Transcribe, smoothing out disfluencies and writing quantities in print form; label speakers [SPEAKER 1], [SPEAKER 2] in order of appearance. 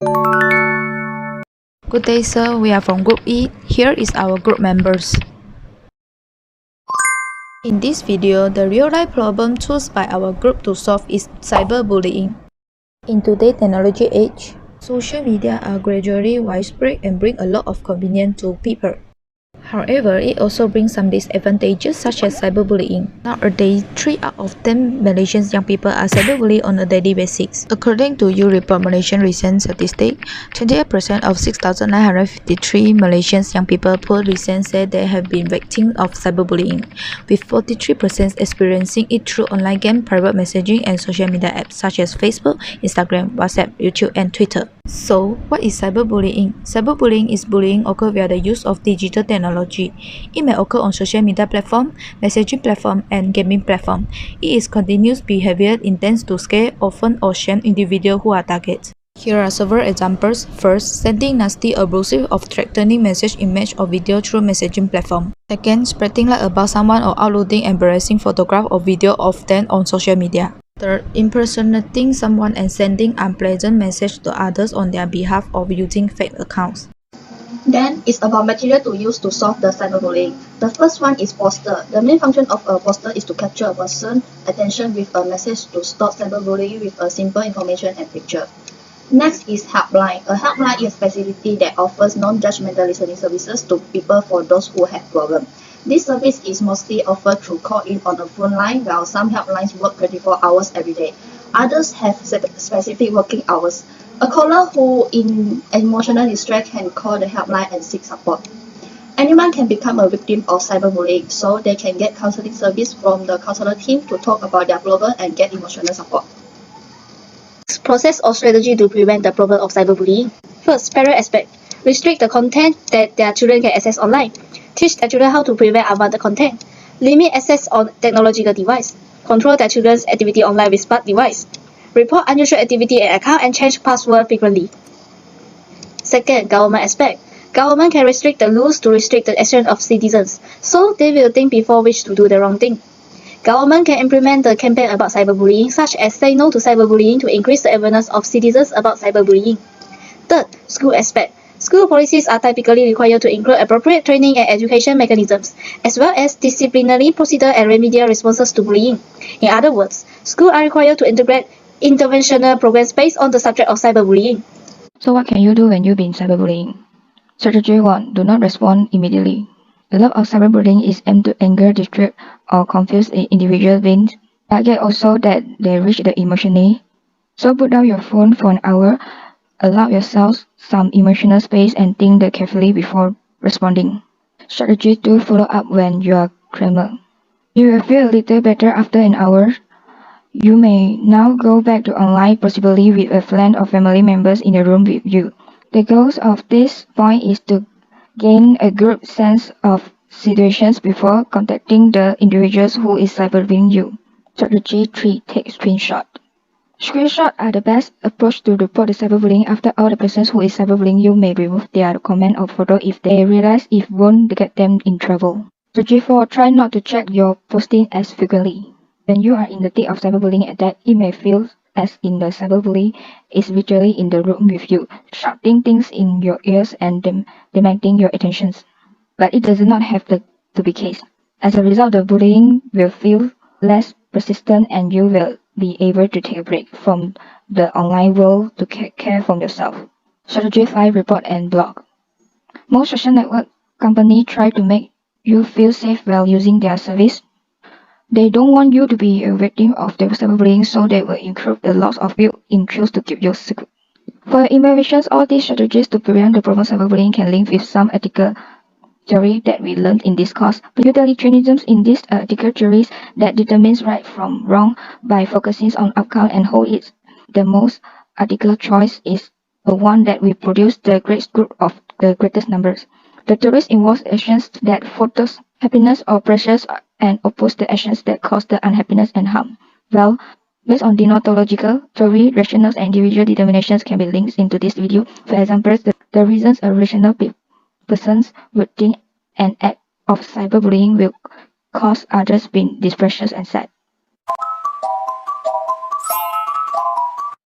[SPEAKER 1] Good day, sir. We are from Group E. Here is our group members. In this video, the real-life problem chosen by our group to solve is cyberbullying. In today's technology age, social media are gradually widespread and bring a lot of convenience to people. However, it also brings some disadvantages such as cyberbullying. Nowadays, 3 out of 10 Malaysian young people are cyberbullied on a daily basis. According to Report Malaysian recent statistic, 28% of 6,953 Malaysian young people per recent said they have been victims of cyberbullying, with 43% experiencing it through online game, private messaging, and social media apps such as Facebook, Instagram, WhatsApp, YouTube, and Twitter. So, what is cyberbullying? Cyberbullying is bullying occur via the use of digital technology. It may occur on social media platform, messaging platform, and gaming platform. It is continuous behavior intends to scare, offend, or shame individuals who are targets. Here are several examples. First, sending nasty, abusive, or threatening message, image, or video through messaging platform. Second, spreading lie about someone or uploading embarrassing photograph or video of them on social media. Third, impersonating someone and sending unpleasant message to others on their behalf or using fake accounts.
[SPEAKER 2] Then it's about material to use to solve the cyberbullying. The first one is poster. The main function of a poster is to capture a person's attention with a message to stop cyberbullying with a simple information and picture. Next is helpline. A helpline is a facility that offers non-judgmental listening services to people for those who have problems. This service is mostly offered through call-in on a phone line, while some helplines work 24 hours every day. Others have specific working hours. A caller who in emotional distress can call the helpline and seek support. Anyone can become a victim of cyberbullying, so they can get counseling service from the counselor team to talk about their problem and get emotional support.
[SPEAKER 3] Process or strategy to prevent the problem of cyberbullying. First, parent aspect. Restrict the content that their children can access online. Teach their children how to prevent unwanted content. Limit access on technological device. Control their children's activity online with smart device. Report unusual activity in account and change password frequently. Second, government aspect. Government can restrict the rules to restrict the action of citizens, so they will think before which to do the wrong thing. Government can implement the campaign about cyberbullying, such as Say No to Cyberbullying, to increase the awareness of citizens about cyberbullying. Third, school aspect. School policies are typically required to include appropriate training and education mechanisms, as well as disciplinary procedure and remedial responses to bullying. In other words, schools are required to integrate interventional programs based on the subject of cyberbullying.
[SPEAKER 4] So what can you do when you've been cyberbullying? Strategy 1. Do not respond immediately. A lot of cyberbullying is aimed to anger, distract, or confuse the individual beings. Target also that they reach the emotionally. So put down your phone for an hour. Allow yourself some emotional space and think carefully before responding. Strategy 2. Follow up when you are calmer. You will feel a little better after an hour. You may now go back to online, possibly with a friend or family members in the room with you. The goal of this point is to gain a group sense of situations before contacting the individuals who is cyberbullying you. Strategy 3. Take screenshot. Screenshots are the best approach to report the cyberbullying. After all, the person who is cyberbullying you may remove their comment or photo if they realize it won't get them in trouble. Strategy 4. Try not to check your posting as frequently. When you are in the thick of cyberbullying attack, it may feel as in the cyberbully is literally in the room with you, shouting things in your ears and demanding your attentions. But it does not have to be the case. As a result, the bullying will feel less persistent and you will be able to take a break from the online world to care for yourself. Strategy 5. Report and block. Most social network companies try to make you feel safe while using their service. They don't want you to be a victim of their cyberbullying, so they will include the loss of your interest to keep you secret. For innovations, all these strategies to prevent the problem of cyberbullying can link with some ethical theory that we learned in this course. But utilitarianism in these ethical theories that determines right from wrong by focusing on outcome and hold it the most ethical choice is the one that will produce the greatest good of the greatest numbers. The theories involve actions that fosters happiness or pressures and oppose the actions that cause the unhappiness and harm. Well, based on deontological theory, rational and individual determinations can be linked into this video. For example, the reasons a rational persons would think an act of cyberbullying will cause others being distressed and sad.